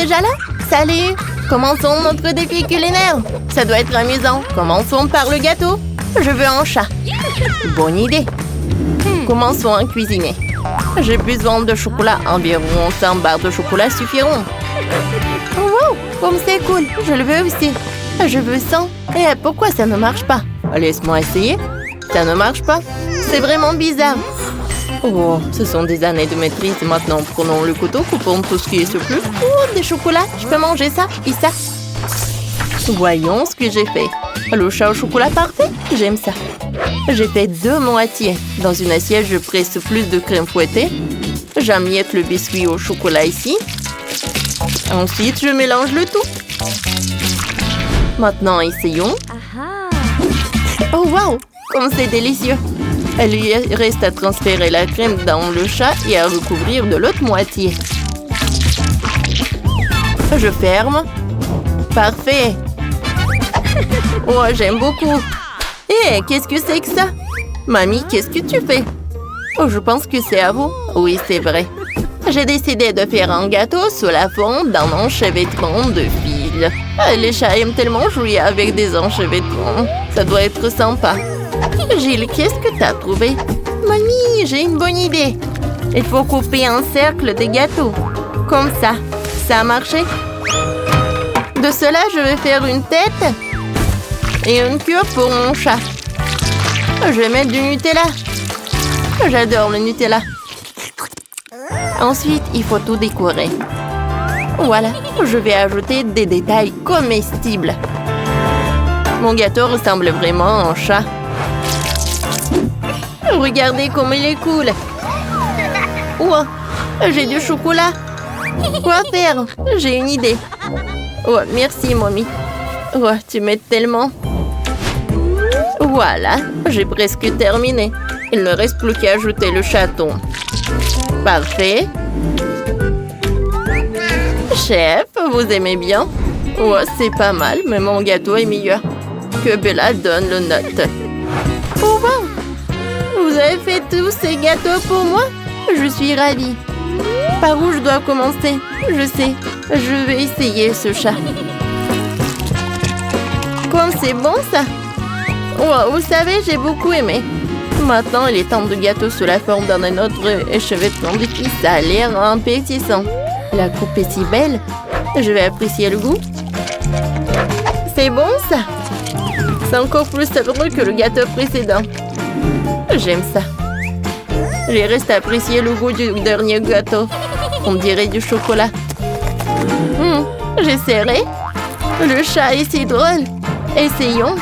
déjà là? Salut! Commençons notre défi culinaire. Ça doit être amusant. Commençons par le gâteau. Je veux un chat. Bonne idée. Commençons à cuisiner. J'ai besoin de chocolat. Environ 100 barres de chocolat suffiront. Wow! Comme c'est cool. Je le veux aussi. Je veux 100. Et pourquoi ça ne marche pas? Laisse-moi essayer. Ça ne marche pas. C'est vraiment bizarre. Oh, ce sont des années de maîtrise. Maintenant, prenons le couteau, coupons tout ce qui est surplus. Oh, des chocolats. Je peux manger ça et ça. Voyons ce que j'ai fait. Le chat au chocolat parfait. J'aime ça. J'ai fait 2 moitiés. Dans une assiette, je presse plus de crème fouettée. J'amiette le biscuit au chocolat ici. Ensuite, je mélange le tout. Maintenant, essayons. Oh, wow! Comme c'est délicieux! Il reste à transférer la crème dans le chat et à recouvrir de l'autre moitié. Je ferme. Parfait! Oh, j'aime beaucoup! Hé, qu'est-ce que c'est que ça? Mamie, qu'est-ce que tu fais? Oh, je pense que c'est à vous. Oui, c'est vrai. J'ai décidé de faire un gâteau sous la forme d'un enchevêtrement de fil. Les chats aiment tellement jouer avec des enchevêtrements. Ça doit être sympa. Gilles, qu'est-ce que t'as trouvé? Mamie, j'ai une bonne idée. Il faut couper un cercle de gâteau. Comme ça. Ça a marché? De cela, je vais faire une tête et une queue pour mon chat. Je vais mettre du Nutella. J'adore le Nutella. Ensuite, il faut tout décorer. Voilà, je vais ajouter des détails comestibles. Mon gâteau ressemble vraiment à un chat. Regardez comme il est cool. Oh, j'ai du chocolat. Quoi faire? J'ai une idée. Oh, merci, mamie. Oh, tu m'aides tellement. Voilà, j'ai presque terminé. Il ne reste plus qu'à ajouter le chaton. Parfait. Chef, vous aimez bien? Oh, c'est pas mal, mais mon gâteau est meilleur. Que Bella donne le note. Oh, wow! Vous avez fait tous ces gâteaux pour moi? Je suis ravie. Par où je dois commencer? Je sais. Je vais essayer ce chat. Comme c'est bon, ça? Oh, vous savez, j'ai beaucoup aimé. Maintenant, il est temps de gâteau sous la forme d'un autre échevellement de fils. Ça a l'air appétissant. La coupe est si belle. Je vais apprécier le goût. C'est bon, ça? C'est encore plus savoureux que le gâteau précédent. J'aime ça. Il reste à apprécier le goût du dernier gâteau. On dirait du chocolat. J'essaierai. Le chat est si drôle. Essayons.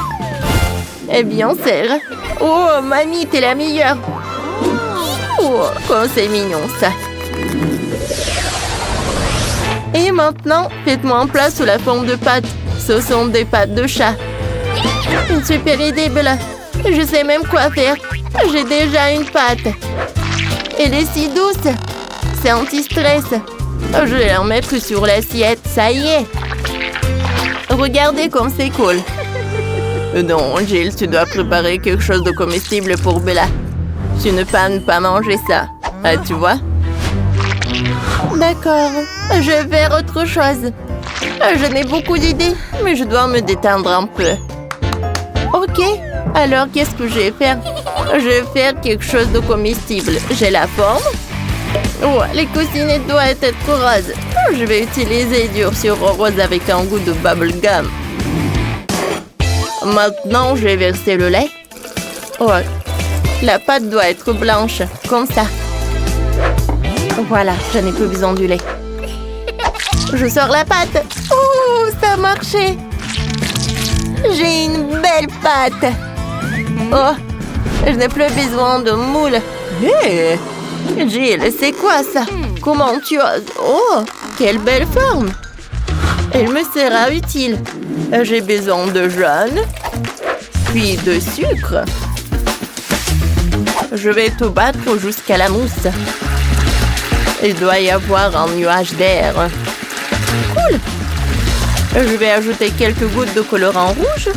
Eh bien, serre. Oh, mamie, t'es la meilleure. Oh, comme c'est mignon, ça. Et maintenant, faites-moi un plat sous la forme de pâtes. Ce sont des pâtes de chat. Une super idée, Bella. Je sais même quoi faire. J'ai déjà une pâte. Elle est si douce. C'est anti-stress. Je vais en mettre sur l'assiette. Ça y est. Regardez comme c'est cool. Non, Gilles, tu dois préparer quelque chose de comestible pour Bella. Tu ne peux pas manger ça. Ah, tu vois? D'accord. Je vais faire autre chose. Je n'ai beaucoup d'idées, mais je dois me détendre un peu. Ok. Alors, qu'est-ce que je vais faire? Je vais faire quelque chose de comestible. J'ai la forme. Oh, les coussinettes doivent être roses. Je vais utiliser du sirop rose avec un goût de bubblegum. Maintenant, je vais verser le lait. Oh, la pâte doit être blanche, comme ça. Voilà, je n'ai plus besoin du lait. Je sors la pâte. Oh, ça a marché. J'ai une belle pâte. Oh, je n'ai plus besoin de moule. Hé, Gilles, c'est quoi ça? Comment tu oses? Oh, quelle belle forme. Elle me sera utile. J'ai besoin de jaune, puis de sucre. Je vais tout battre jusqu'à la mousse. Il doit y avoir un nuage d'air. Cool! Je vais ajouter quelques gouttes de colorant rouge.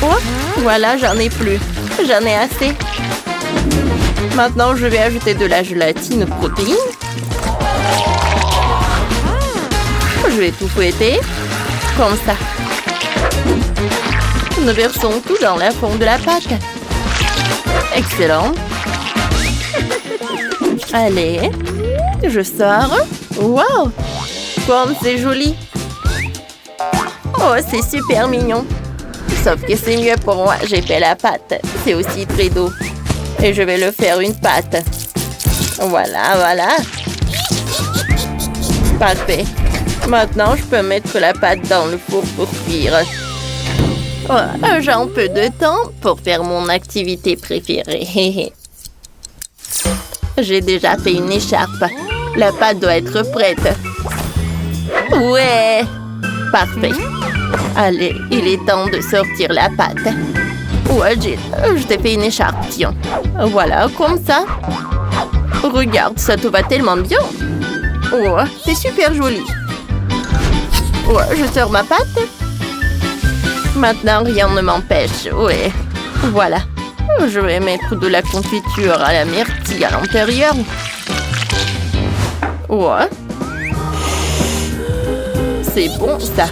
Oh, voilà, j'en ai plus. J'en ai assez. Maintenant, je vais ajouter de la gélatine protéine. vais tout fouetter. Comme ça. Nous versons tout dans la fond de la pâte. Excellent. Allez, je sors. Wow! Comme c'est joli. Oh, c'est super mignon. Sauf que c'est mieux pour moi. J'ai fait la pâte. C'est aussi très doux. Et je vais le faire une pâte. Voilà, voilà. Parfait. Maintenant, je peux mettre la pâte dans le four pour cuire. Oh, j'ai un peu de temps pour faire mon activité préférée. J'ai déjà fait une écharpe. La pâte doit être prête. Ouais! Parfait. Allez, il est temps de sortir la pâte. Ouais, Jill, je t'ai fait une écharpe, tiens. Voilà, comme ça. Regarde, ça te va tellement bien. Ouais, c'est super joli. Ouais, je sors ma pâte. Maintenant, rien ne m'empêche. Ouais, voilà. Je vais mettre de la confiture à la myrtille à l'intérieur. Ouais. C'est bon, ça.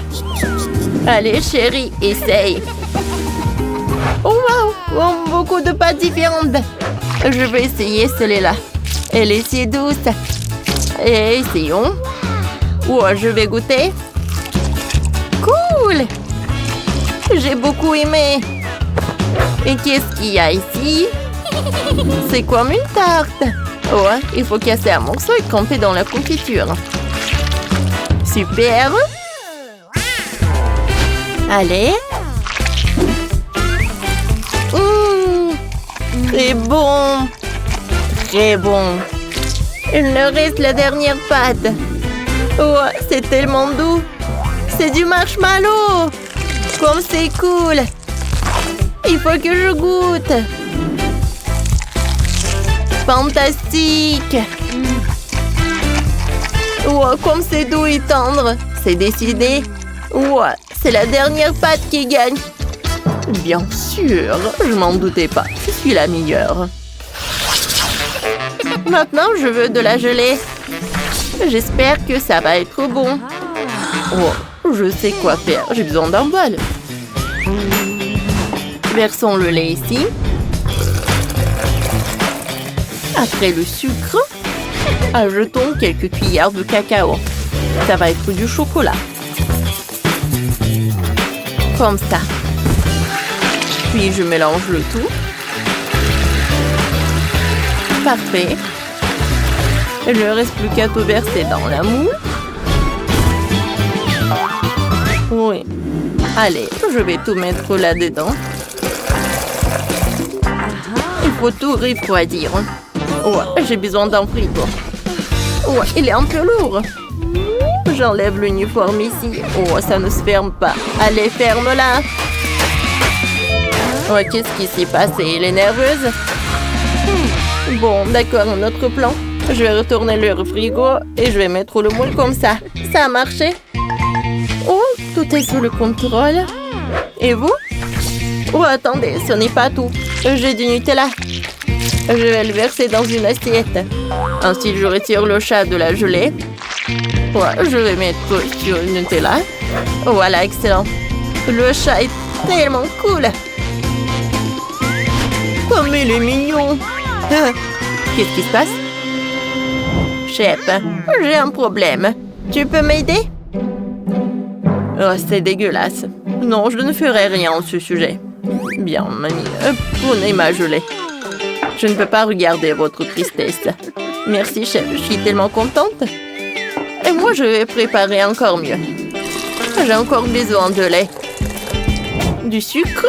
Allez, chérie, essaye. Oh, wow! Oh, beaucoup de pâtes différentes. Je vais essayer celle-là. Elle est si douce. Et essayons. Ouais, je vais goûter. Cool! J'ai beaucoup aimé. Et qu'est-ce qu'il y a ici? C'est comme une tarte. Ouais, il faut casser un morceau et tremper dans la confiture. Super. Allez. C'est bon. Très bon. Il me reste la dernière pâte. Oh, c'est tellement doux. C'est du marshmallow. Comme c'est cool. Il faut que je goûte. Fantastique. Oh, comme c'est doux et tendre. C'est décidé. Oh, c'est la dernière pâte qui gagne. Bien sûr, je m'en doutais pas. Je suis la meilleure. Maintenant, je veux de la gelée. J'espère que ça va être bon. Oh, je sais quoi faire. J'ai besoin d'un bol. Versons le lait ici. Après le sucre, ajoutons quelques cuillères de cacao. Ça va être du chocolat. Comme ça. Puis je mélange le tout. Parfait. Il ne reste plus qu'à tout verser dans la moule. Oui. Allez, je vais tout mettre là-dedans. Il faut tout refroidir. Ouais, j'ai besoin d'un frigo. Ouais, il est un peu lourd. J'enlève l'uniforme ici. Oh, ça ne se ferme pas. Allez, ferme-la. Ouais, qu'est-ce qui s'est passé? Elle est nerveuse? Bon, d'accord, un autre plan. Je vais retourner le frigo et je vais mettre le moule comme ça. Ça a marché? Oh, tout est sous le contrôle. Et vous? Oh, attendez, ce n'est pas tout. J'ai du Nutella. Je vais le verser dans une assiette. Ensuite, je retire le chat de la gelée. Ouais, je vais mettre sur le Nutella. Voilà, excellent. Le chat est tellement cool. Comme il est mignon. Qu'est-ce qui se passe? Chef, j'ai un problème. Tu peux m'aider? Oh, c'est dégueulasse. Non, je ne ferai rien à ce sujet. Bien, mamie, prenez ma gelée. Je ne peux pas regarder votre tristesse. Merci, chef, je suis tellement contente. Et moi, je vais préparer encore mieux. J'ai encore besoin de lait. Du sucre.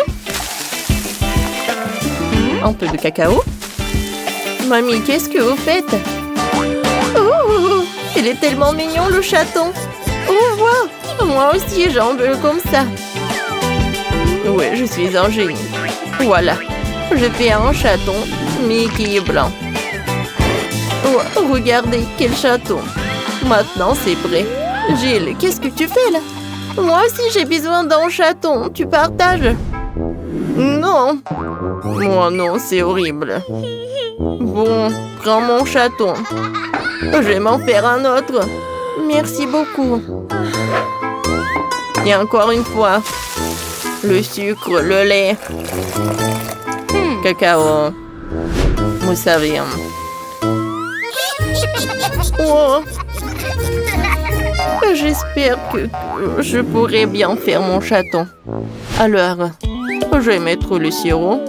Un peu de cacao. Mamie, qu'est-ce que vous faites? Oh, il est tellement mignon, le chaton. Oh, wow, moi aussi, j'en veux comme ça. Oui, je suis un génie. Voilà, je fais un chaton, mais qui est blanc. Oh, regardez, quel chaton. Maintenant, c'est prêt. Jill, qu'est-ce que tu fais là? Moi aussi, j'ai besoin d'un chaton. Tu partages? Non. Moi, non, c'est horrible. Bon, prends mon chaton. Je vais m'en faire un autre. Merci beaucoup. Et encore une fois, le sucre, le lait, cacao. Vous savez. Oh. J'espère que je pourrai bien faire mon chaton. Alors, je vais mettre le sirop,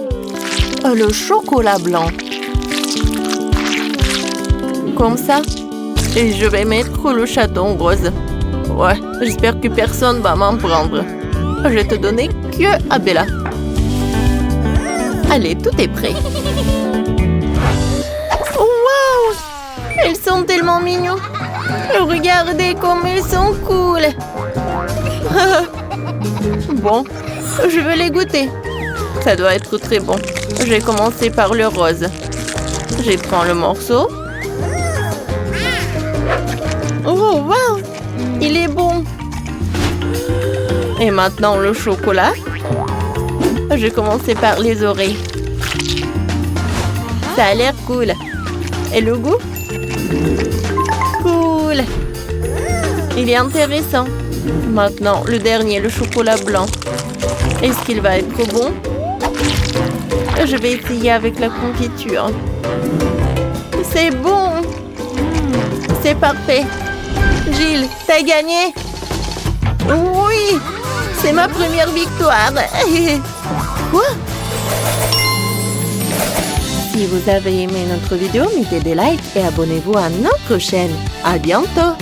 le chocolat blanc. Comme ça. Et je vais mettre le chaton rose. Ouais, j'espère que personne va m'en prendre. Je vais te donner que à Bella. Allez, tout est prêt. Waouh! Ils sont tellement mignons. Regardez comme ils sont cool. Bon, je veux les goûter. Ça doit être très bon. Je vais commencer par le rose. Je prends le morceau. Oh, wow! Il est bon. Et maintenant, le chocolat. Je vais commencer par les oreilles. Ça a l'air cool. Et le goût? Cool. Il est intéressant. Maintenant, le dernier, le chocolat blanc. Est-ce qu'il va être bon? Je vais essayer avec la confiture. C'est bon. C'est parfait. Gilles, t'as gagné? Oui, c'est ma première victoire. Quoi? Si vous avez aimé notre vidéo, mettez des likes et abonnez-vous à notre chaîne. À bientôt!